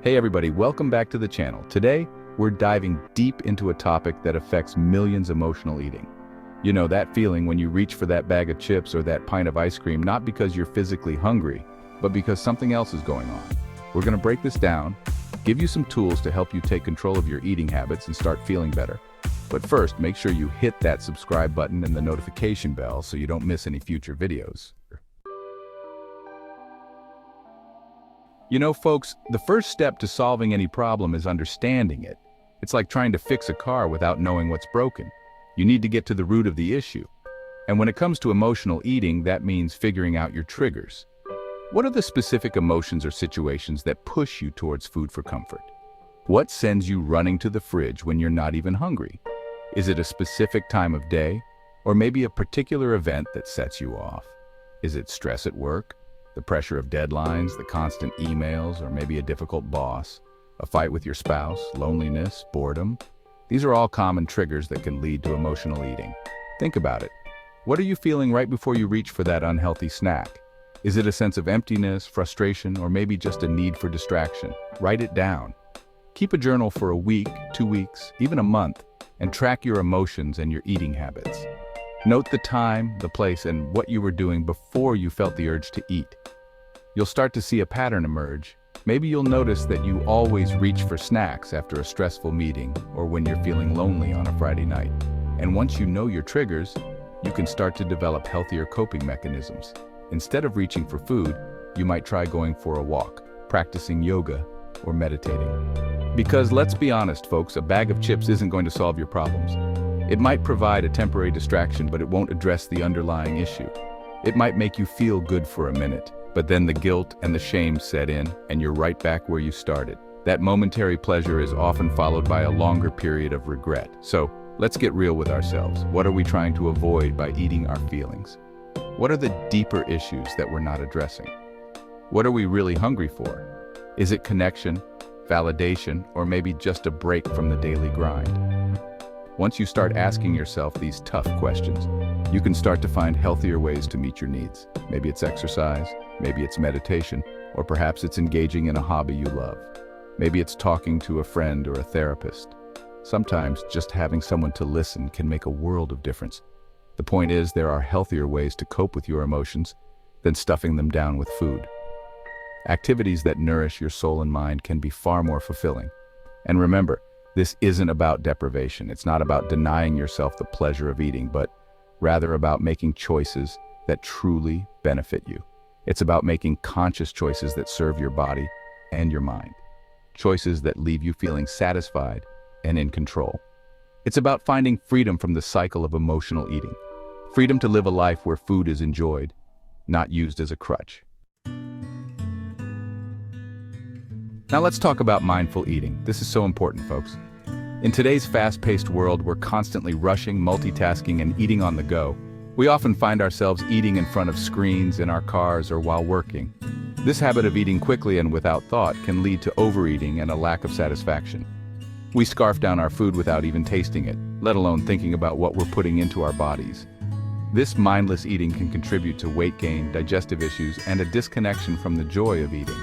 Hey everybody, welcome back to the channel. Today, we're diving deep into a topic that affects millions emotional eating. You know, that feeling when you reach for that bag of chips or that pint of ice cream, not because you're physically hungry, but because something else is going on. We're going to break this down, give you some tools to help you take control of your eating habits and start feeling better. But first, make sure you hit that subscribe button and the notification bell so you don't miss any future videos. You know, folks, the first step to solving any problem is understanding it. It's like trying to fix a car without knowing what's broken. You need to get to the root of the issue. And when it comes to emotional eating, that means figuring out your triggers. What are the specific emotions or situations that push you towards food for comfort? What sends you running to the fridge when you're not even hungry? Is it a specific time of day? Or maybe a particular event that sets you off? Is it stress at work? The pressure of deadlines, the constant emails, or maybe a difficult boss, a fight with your spouse, loneliness, boredom? These are all common triggers that can lead to emotional eating. Think about it. What are you feeling right before you reach for that unhealthy snack? Is it a sense of emptiness, frustration, or maybe just a need for distraction? Write it down. Keep a journal for a week, 2 weeks, even a month, and track your emotions and your eating habits. Note the time, the place, and what you were doing before you felt the urge to eat. You'll start to see a pattern emerge. Maybe you'll notice that you always reach for snacks after a stressful meeting or when you're feeling lonely on a Friday night. And once you know your triggers, you can start to develop healthier coping mechanisms. Instead of reaching for food, you might try going for a walk, practicing yoga, or meditating. Because let's be honest, folks, a bag of chips isn't going to solve your problems. It might provide a temporary distraction, but it won't address the underlying issue. It might make you feel good for a minute, but then the guilt and the shame set in, and you're right back where you started. That momentary pleasure is often followed by a longer period of regret. So, let's get real with ourselves. What are we trying to avoid by eating our feelings? What are the deeper issues that we're not addressing? What are we really hungry for? Is it connection, validation, or maybe just a break from the daily grind? Once you start asking yourself these tough questions, you can start to find healthier ways to meet your needs. Maybe it's exercise, maybe it's meditation, or perhaps it's engaging in a hobby you love. Maybe it's talking to a friend or a therapist. Sometimes just having someone to listen can make a world of difference. The point is, there are healthier ways to cope with your emotions than stuffing them down with food. Activities that nourish your soul and mind can be far more fulfilling. And remember, this isn't about deprivation. It's not about denying yourself the pleasure of eating, but rather about making choices that truly benefit you. It's about making conscious choices that serve your body and your mind. Choices that leave you feeling satisfied and in control. It's about finding freedom from the cycle of emotional eating. Freedom to live a life where food is enjoyed, not used as a crutch. Now let's talk about mindful eating. This is so important, folks. In today's fast-paced world, we're constantly rushing, multitasking, and eating on the go. We often find ourselves eating in front of screens, in our cars, or while working. This habit of eating quickly and without thought can lead to overeating and a lack of satisfaction. We scarf down our food without even tasting it, let alone thinking about what we're putting into our bodies. This mindless eating can contribute to weight gain, digestive issues, and a disconnection from the joy of eating.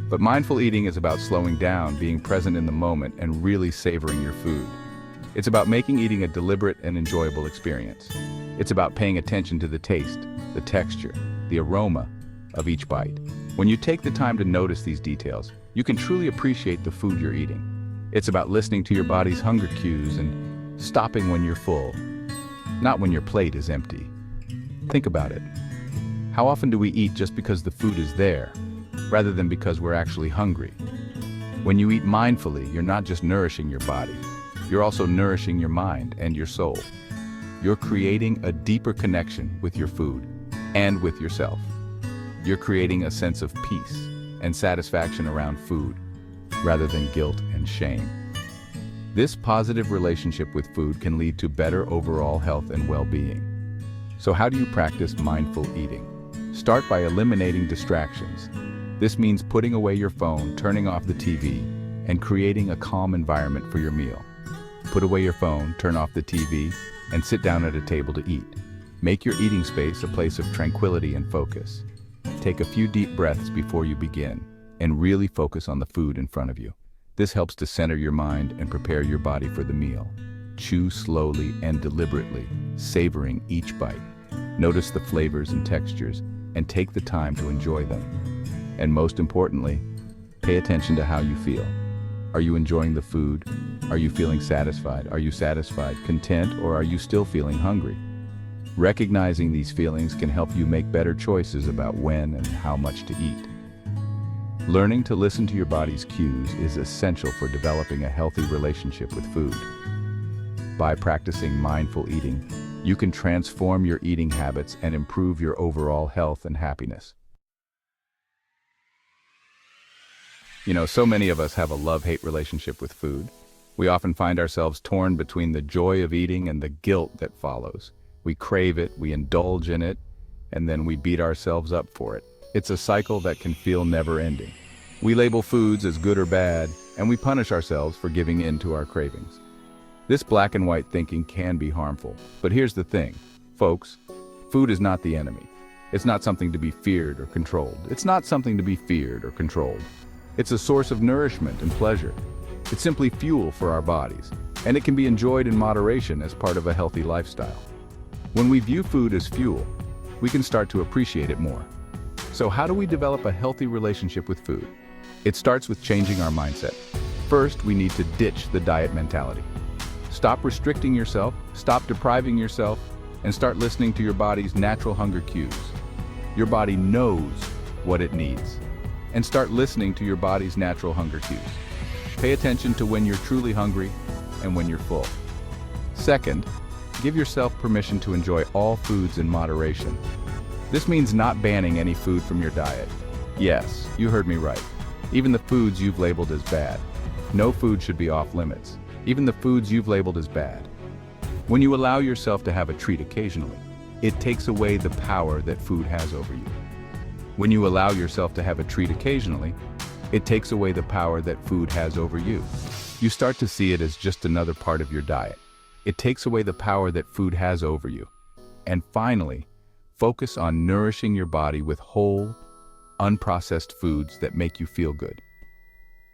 But mindful eating is about slowing down, being present in the moment, and really savoring your food. It's about making eating a deliberate and enjoyable experience. It's about paying attention to the taste, the texture, the aroma of each bite. When you take the time to notice these details, you can truly appreciate the food you're eating. It's about listening to your body's hunger cues and stopping when you're full, not when your plate is empty. Think about it. How often do we eat just because the food is there, rather than because we're actually hungry? When you eat mindfully, you're not just nourishing your body, you're also nourishing your mind and your soul. You're creating a deeper connection with your food and with yourself. You're creating a sense of peace and satisfaction around food, rather than guilt and shame. This positive relationship with food can lead to better overall health and well-being. So how do you practice mindful eating? Start by eliminating distractions. This means putting away your phone, turning off the TV, and creating a calm environment for your meal. Put away your phone, turn off the TV, and sit down at a table to eat. Make your eating space a place of tranquility and focus. Take a few deep breaths before you begin, and really focus on the food in front of you. This helps to center your mind and prepare your body for the meal. Chew slowly and deliberately, savoring each bite. Notice the flavors and textures, and take the time to enjoy them. And most importantly, pay attention to how you feel. Are you enjoying the food? Are you feeling satisfied? Are you satisfied, content, or are you still feeling hungry? Recognizing these feelings can help you make better choices about when and how much to eat. Learning to listen to your body's cues is essential for developing a healthy relationship with food. By practicing mindful eating, you can transform your eating habits and improve your overall health and happiness. You know, so many of us have a love-hate relationship with food. We often find ourselves torn between the joy of eating and the guilt that follows. We crave it, we indulge in it, and then we beat ourselves up for it. It's a cycle that can feel never-ending. We label foods as good or bad, and we punish ourselves for giving in to our cravings. This black and white thinking can be harmful, but here's the thing, folks. Food is not the enemy. It's not something to be feared or controlled. It's not something to be feared or controlled. It's a source of nourishment and pleasure. It's simply fuel for our bodies, and it can be enjoyed in moderation as part of a healthy lifestyle. When we view food as fuel, we can start to appreciate it more. So how do we develop a healthy relationship with food? It starts with changing our mindset. First, we need to ditch the diet mentality. Stop restricting yourself, stop depriving yourself, and start listening to your body's natural hunger cues. Your body knows what it needs. And start listening to your body's natural hunger cues. Pay attention to when you're truly hungry and when you're full. Second, give yourself permission to enjoy all foods in moderation. This means not banning any food from your diet. Yes, you heard me right. Even the foods you've labeled as bad. No food should be off limits. Even the foods you've labeled as bad. When you allow yourself to have a treat occasionally, it takes away the power that food has over you. When you allow yourself to have a treat occasionally, it takes away the power that food has over you. You start to see it as just another part of your diet. It takes away the power that food has over you. And finally, focus on nourishing your body with whole, unprocessed foods that make you feel good.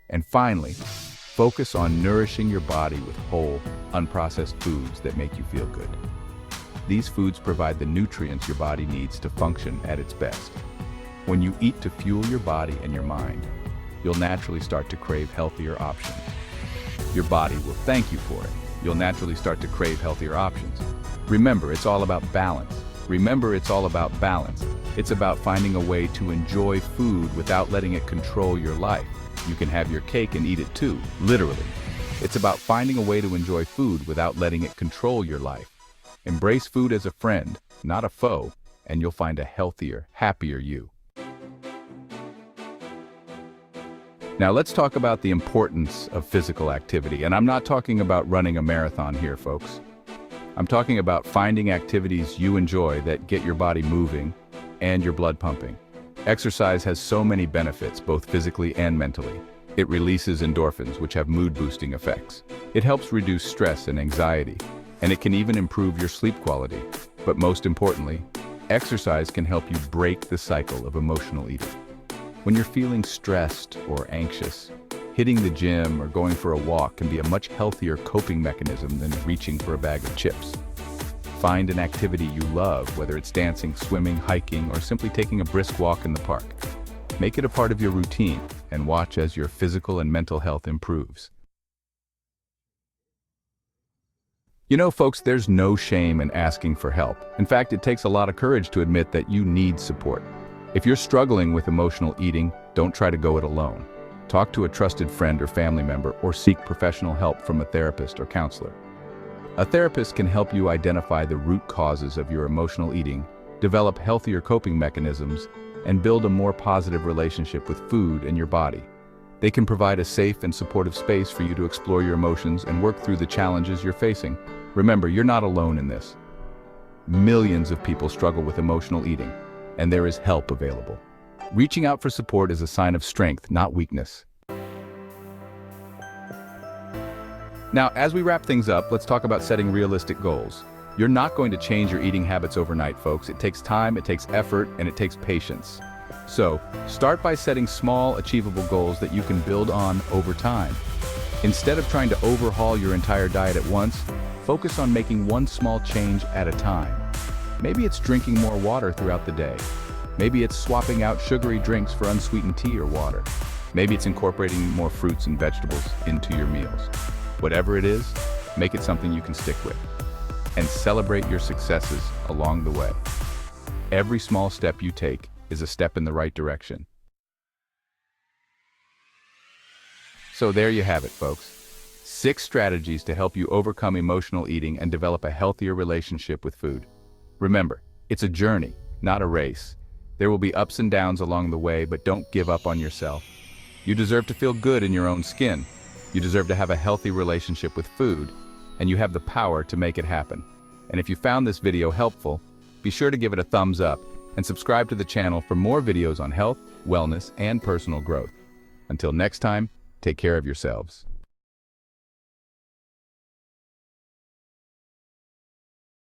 And finally, focus on nourishing your body with whole, unprocessed foods that make you feel good. These foods provide the nutrients your body needs to function at its best. When you eat to fuel your body and your mind, you'll naturally start to crave healthier options. Your body will thank you for it. You'll naturally start to crave healthier options. Remember, it's all about balance. Remember, it's all about balance. It's about finding a way to enjoy food without letting it control your life. You can have your cake and eat it too, literally. It's about finding a way to enjoy food without letting it control your life. Embrace food as a friend, not a foe, and you'll find a healthier, happier you. Now let's talk about the importance of physical activity, and I'm not talking about running a marathon here, folks. I'm talking about finding activities you enjoy that get your body moving and your blood pumping. Exercise has so many benefits, both physically and mentally. It releases endorphins, which have mood-boosting effects. It helps reduce stress and anxiety, and it can even improve your sleep quality. But most importantly, exercise can help you break the cycle of emotional eating. When you're feeling stressed or anxious, hitting the gym or going for a walk can be a much healthier coping mechanism than reaching for a bag of chips. Find an activity you love, whether it's dancing, swimming, hiking, or simply taking a brisk walk in the park. Make it a part of your routine and watch as your physical and mental health improves. You know, folks, there's no shame in asking for help. In fact, it takes a lot of courage to admit that you need support. If you're struggling with emotional eating, don't try to go it alone. Talk to a trusted friend or family member, or seek professional help from a therapist or counselor. A therapist can help you identify the root causes of your emotional eating, develop healthier coping mechanisms, and build a more positive relationship with food and your body. They can provide a safe and supportive space for you to explore your emotions and work through the challenges you're facing. Remember, you're not alone in this. Millions of people struggle with emotional eating, and there is help available. Reaching out for support is a sign of strength, not weakness. Now, as we wrap things up, let's talk about setting realistic goals. You're not going to change your eating habits overnight, folks. It takes time, it takes effort, and it takes patience. So, start by setting small, achievable goals that you can build on over time. Instead of trying to overhaul your entire diet at once, focus on making one small change at a time. Maybe it's drinking more water throughout the day. Maybe it's swapping out sugary drinks for unsweetened tea or water. Maybe it's incorporating more fruits and vegetables into your meals. Whatever it is, make it something you can stick with. And celebrate your successes along the way. Every small step you take is a step in the right direction. So there you have it, folks. 6 strategies to help you overcome emotional eating and develop a healthier relationship with food. Remember, it's a journey, not a race. There will be ups and downs along the way, but don't give up on yourself. You deserve to feel good in your own skin. You deserve to have a healthy relationship with food, and you have the power to make it happen. And if you found this video helpful, be sure to give it a thumbs up and subscribe to the channel for more videos on health, wellness, and personal growth. Until next time, take care of yourselves.